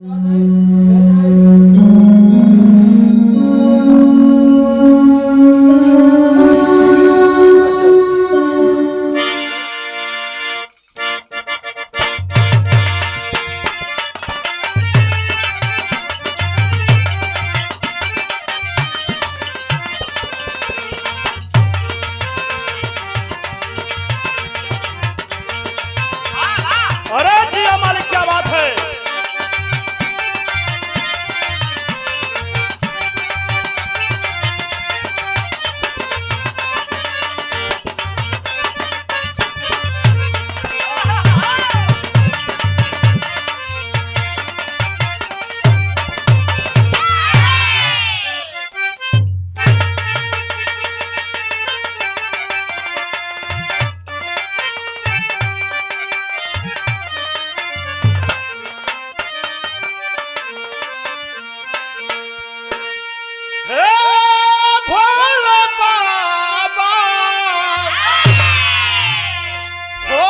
अरे जिया मालिक, क्या बात है। हे भोले बाबा, हो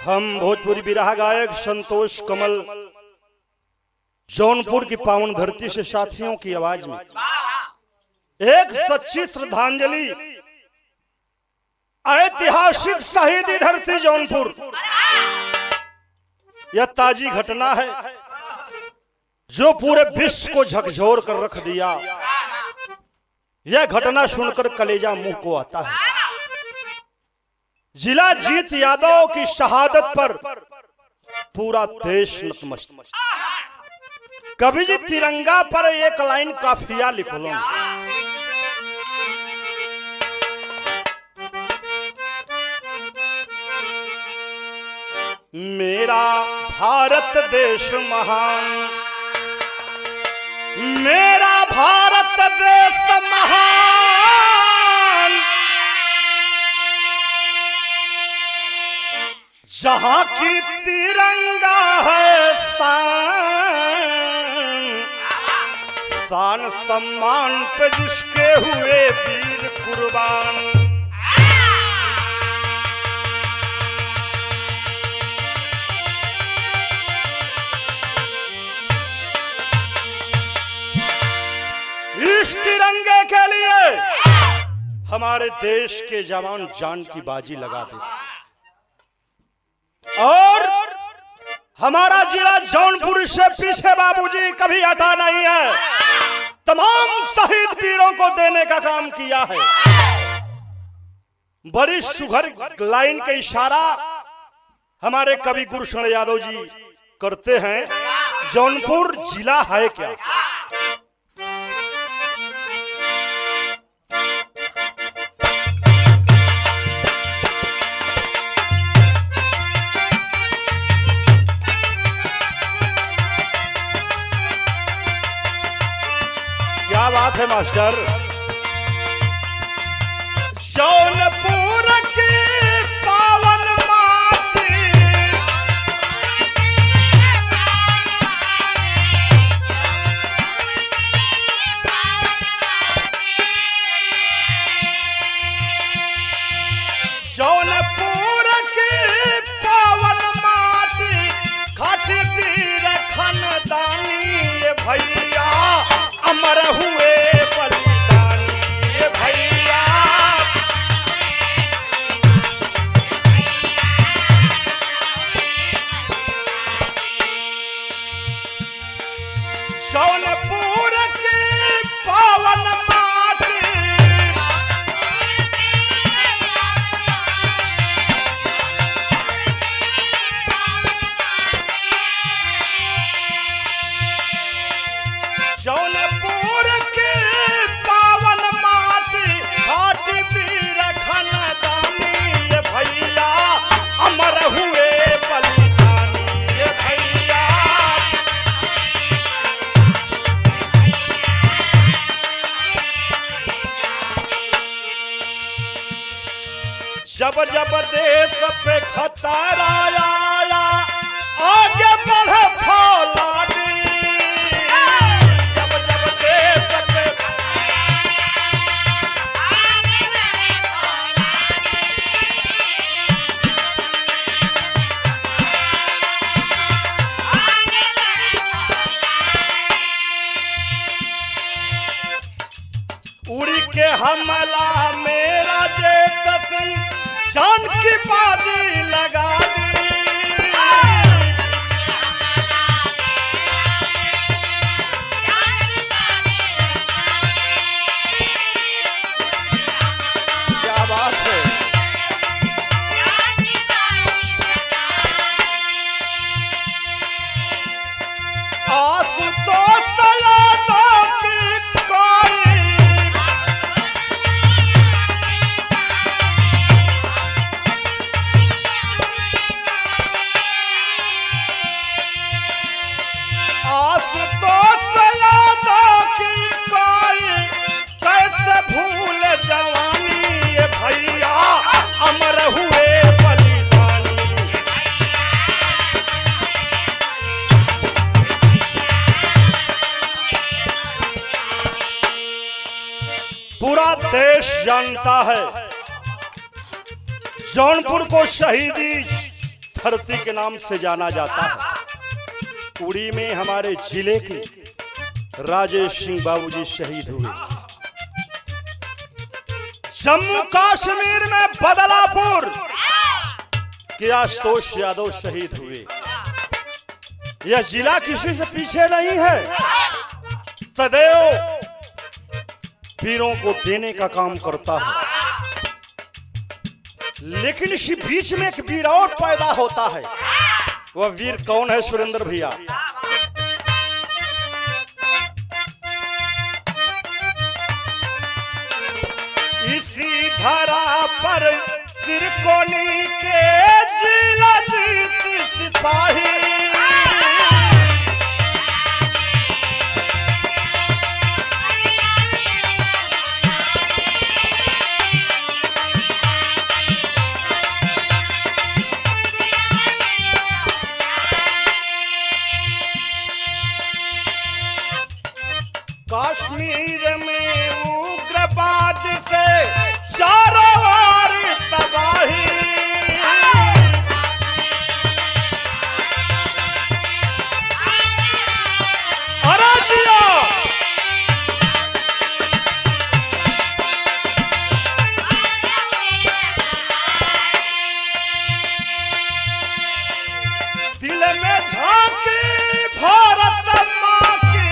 हम भोजपुरी बिरहा गायक संतोष कमल जौनपुर की पावन धरती से साथियों की आवाज में एक सच्ची श्रद्धांजलि ऐतिहासिक शहीदी धरती जौनपुर। यह ताजी घटना है जो पूरे विश्व को झकझोर कर रख दिया। यह घटना सुनकर कलेजा मुंह को आता है। जिला जीत यादव की शहादत पर पूरा देश नतमस्तक। कभी जी तिरंगा पर एक लाइन काफिया लिख लो। मेरा भारत देश महान, मेरा भारत देश महान, जहां की तिरंगा है शान, शान सम्मान पे जिसके हुए वीर कुर्बान। इस तिरंगे के लिए हमारे देश के जवान जान की बाजी लगा देते और हमारा जिला जौनपुर से पीछे बाबूजी कभी हटा नहीं है। तमाम शहीद वीरों को देने का काम किया है। बड़ी सुघर लाइन का इशारा हमारे कवि गुरुशरण यादव जी करते हैं। जौनपुर जिला है क्या? क्या बात है मास्टर। जौनपुर की पावन माटी, जौनपुर की पावन माटी, खाटी वीर खानदानी भैया अमर हुए बलिदानी। जब जब देश पे खतरा आया आगे बढ़े फौलादी जब जब देश पे उड़ी के हमला मेरा जेतन शान की बाजी लगा दी क्या बात है। आशुतोष यादव की कोई कैसे भूल जवानी ये भैया अमर हुए बलिदानी पूरा देश जानता है जौनपुर को शहीदी धरती के नाम से जाना जाता है। उड़ी में हमारे जिले के राजेश सिंह बाबूजी शहीद हुए। जम्मू कश्मीर में बदलापुर के आशुतोष यादव शहीद हुए। यह जिला किसी से पीछे नहीं है, सदैव वीरों को देने का काम करता है। लेकिन इसी बीच में एक वीर और पैदा होता है। वह वीर कौन है सुरेंद्र भैया? इसी धरा पर त्रिकोणी के जिला जीत सिपाही कश्मीर में उग्रवाद से चारों ओर तबाही अरे जिया दिल में झांकी भारत माँ की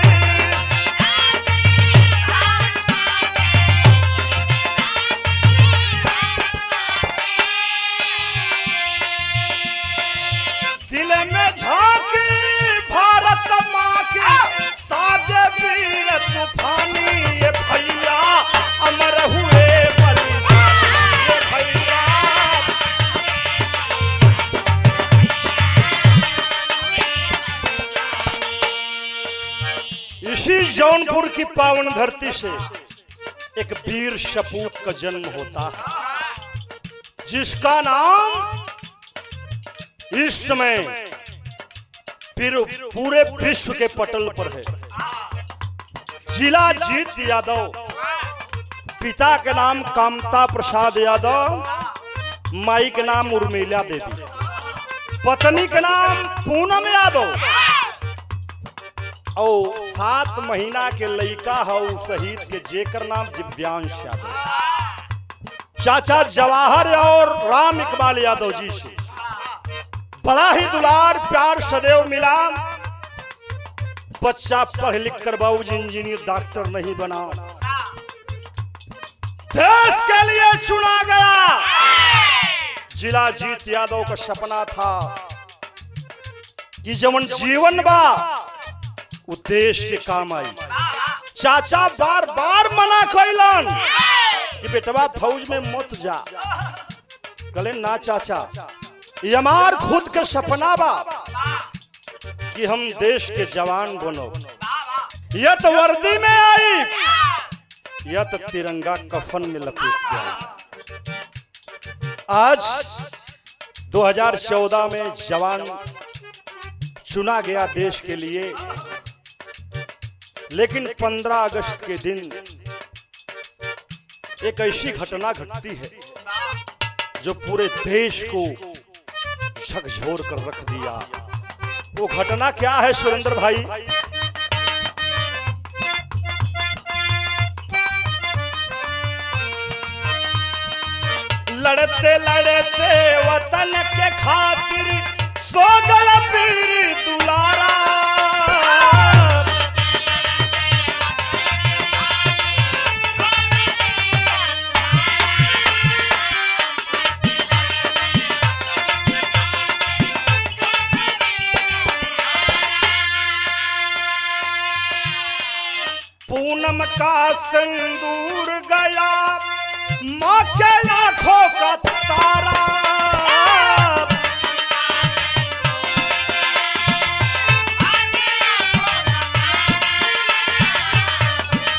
दिल में झांकी भारत माँ की साजे वीर तूफानी ये भैया अमर हुए बलिदानी ये भैया इसी जौनपुर की पावन धरती से एक वीर सपूत का जन्म होता है जिसका नाम इस समय फिर पूरे विश्व के पटल पर है। जिला जीत यादव, पिता के नाम कामता प्रसाद यादव, माई के नाम उर्मिला देवी, पत्नी के नाम पूनम यादव और 7 महीना के लड़का है शहीद के जेकर नाम दिव्यांश यादव। चाचा जवाहर और राम इकबाल यादव जी से बड़ा ही दुलार प्यार सदैव मिला। बच्चा पढ़ लिख कर बाबूजी इंजीनियर डॉक्टर नहीं बना, देश के लिए चुना गया। जिला जीत यादव का सपना था कि जवन जीवन बा उद्देश्य से काम आई। चाचा बार बार मना कैलन कि बेटवा फौज में मत जा। कहले ना चाचा, ये हमार खुद के सपना बा कि हम देश के जवान बनो। यह तो वर्दी में आई, यह तो तिरंगा कफन में लपेट के आई। आज 2014 में जवान चुना गया देश के लिए, लेकिन 15 अगस्त के दिन एक ऐसी घटना घटती है जो पूरे देश को झकझोर कर रख दिया। वो घटना क्या है सुरेंद्र भाई? लड़ते लड़ते वतन के खातिर सो गया वीर दुलारा। पूनम का सिंदूर गया, माँ के आंखों का तारा।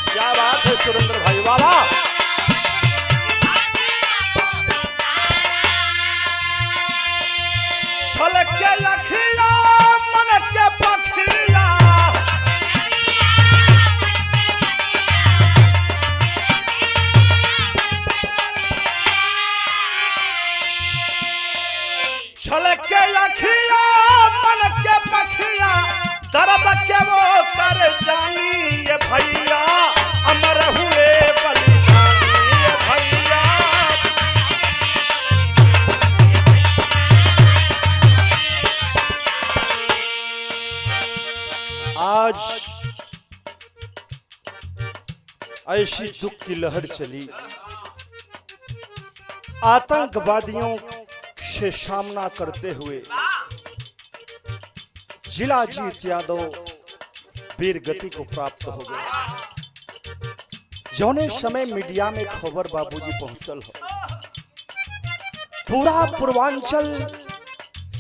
क्या बात है सुरेंद्र भाई, वाला छल के लखिया मन के पखिया। छलक के लखिया मन के पखिया, दर्द के वो कर जानी ये भैया, अमर हुए बलिदानी ये भैया। आज ऐसी दुख की लहर चली, आतंकवादियों से सामना करते हुए जिला जीत यादव वीर गति को प्राप्त हो गए। जौने समय मीडिया में खबर बाबूजी पहुंचल हो, पूरा पूर्वांचल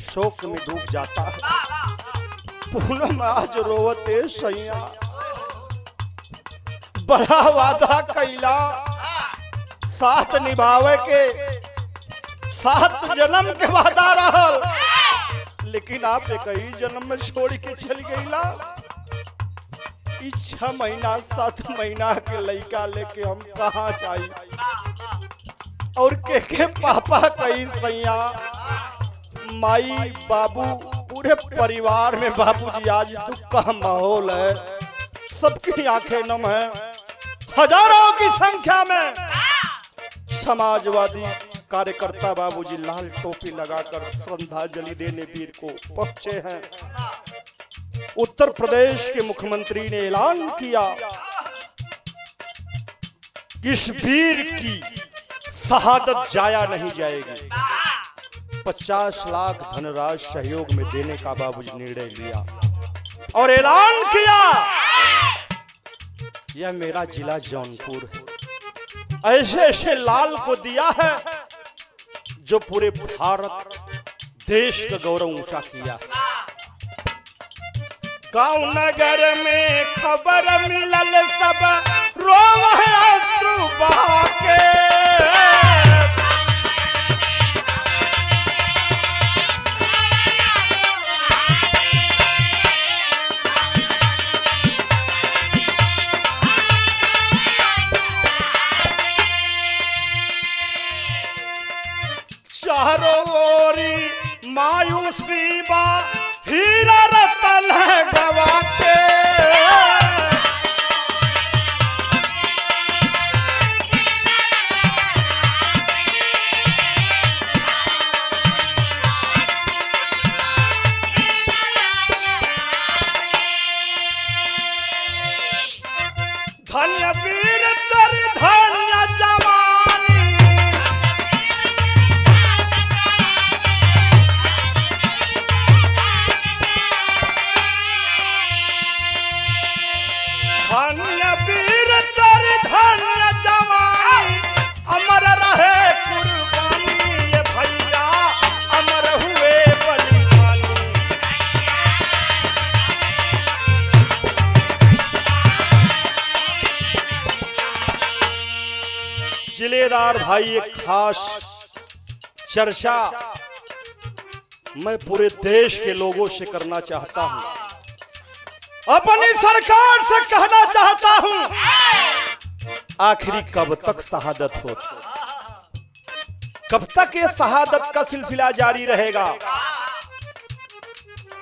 शोक में डूब जाता है। पूनम आज रोवते सैया, बड़ा वादा कैला, साथ निभावे के 7 जन्म के वादा रहल, लेकिन आप एक ही जन्म में छोड़ के चल गईला। 6 महीना 7 महीना के लड़का लेके हम कहाँ जाई? और के पापा कही सैया, माई बाबू पूरे परिवार में बाबूजी आज दुख का माहौल है, सबकी आंखें नम है। हजारों की संख्या में समाजवादी कार्यकर्ता बाबूजी लाल टोपी लगाकर श्रद्धांजलि देने वीर को पहुंचे हैं। उत्तर प्रदेश के मुख्यमंत्री ने ऐलान किया कि इस वीर की शहादत जाया नहीं जाएगी। 50 लाख धनराशि सहयोग में देने का बाबूजी निर्णय लिया और ऐलान किया, यह मेरा जिला जौनपुर है। ऐसे ऐसे लाल को दिया है जो पूरे भारत देश का गौरव ऊंचा किया। गांव नगर में खबर मिलल, सब रोवे अश्रु बहा के। चारों ओरी मायूसी बा, हीरा रतन है गवा के। धन्य वीर तेरी धन्य जवानी, धन्य वीर तेरी धन्य जवानी, अमर रहे कुर्बानी ये भैया, अमर हुए बलिदानी। जिलेदार भाई एक खास चर्चा मैं पूरे देश के लोगों से करना चाहता हूं, अपनी सरकार से कहना चाहता हूं, आखिरी कब तक शहादत हो, कब तक ये शहादत का सिलसिला जारी रहेगा,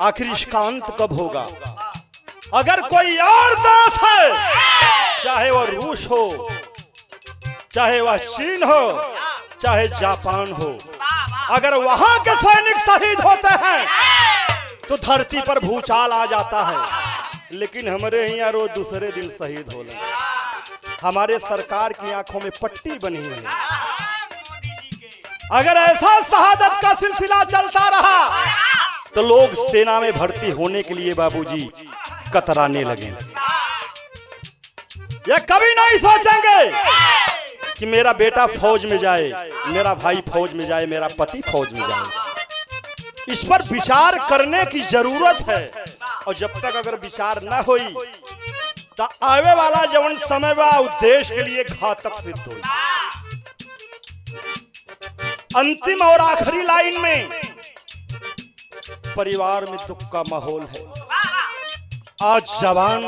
आखिर इसका अंत कब होगा। अगर कोई और देश है, चाहे वह रूस हो, चाहे वह चीन हो, चाहे जापान हो, अगर वहां के सैनिक शहीद होते हैं तो धरती पर भूचाल आ जाता है, लेकिन हमारे यहाँ रोज दूसरे दिन शहीद हो लगे। हमारे सरकार की आंखों में पट्टी बनी है। अगर ऐसा शहादत का सिलसिला चलता रहा तो लोग सेना में भर्ती होने के लिए बाबूजी कतराने लगे। ये कभी नहीं सोचेंगे कि मेरा बेटा फौज में जाए, मेरा भाई फौज में जाए, मेरा पति फौज में जाए। इस पर विचार करने की जरूरत है, और जब तक अगर विचार न होई तो आवे वाला जवन समय बा देश के लिए घातक सिद्ध हो। अंतिम और आखिरी लाइन में परिवार में दुख का माहौल है। आज जवान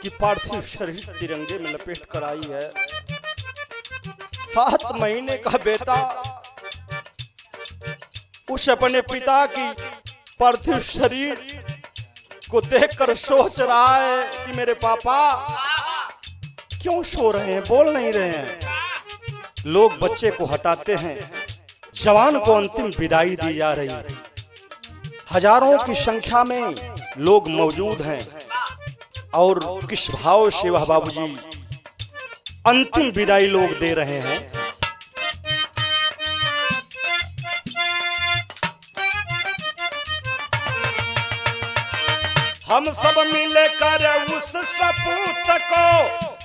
की पार्थिव शरीर तिरंगे में लपेट कर आई है। 7 महीने का बेटा उस अपने पिता की पार्थिव शरीर को देखकर सोच रहा है कि मेरे पापा क्यों सो रहे हैं, बोल नहीं रहे हैं। लोग बच्चे को हटाते हैं, जवान को अंतिम विदाई दी जा रही है। हजारों की संख्या में लोग मौजूद हैं, और किस भाव से वह बाबूजी अंतिम विदाई लोग दे रहे हैं। हम सब मिलकर उस सपूत को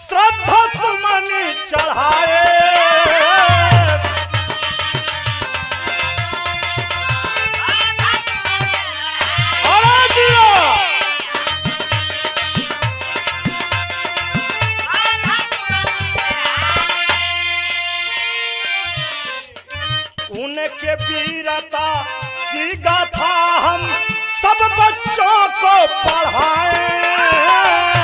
श्रद्धा सुमन चढ़ाए। उनके वीरता की गाथा हम सब बच्चों को पढ़ाएं।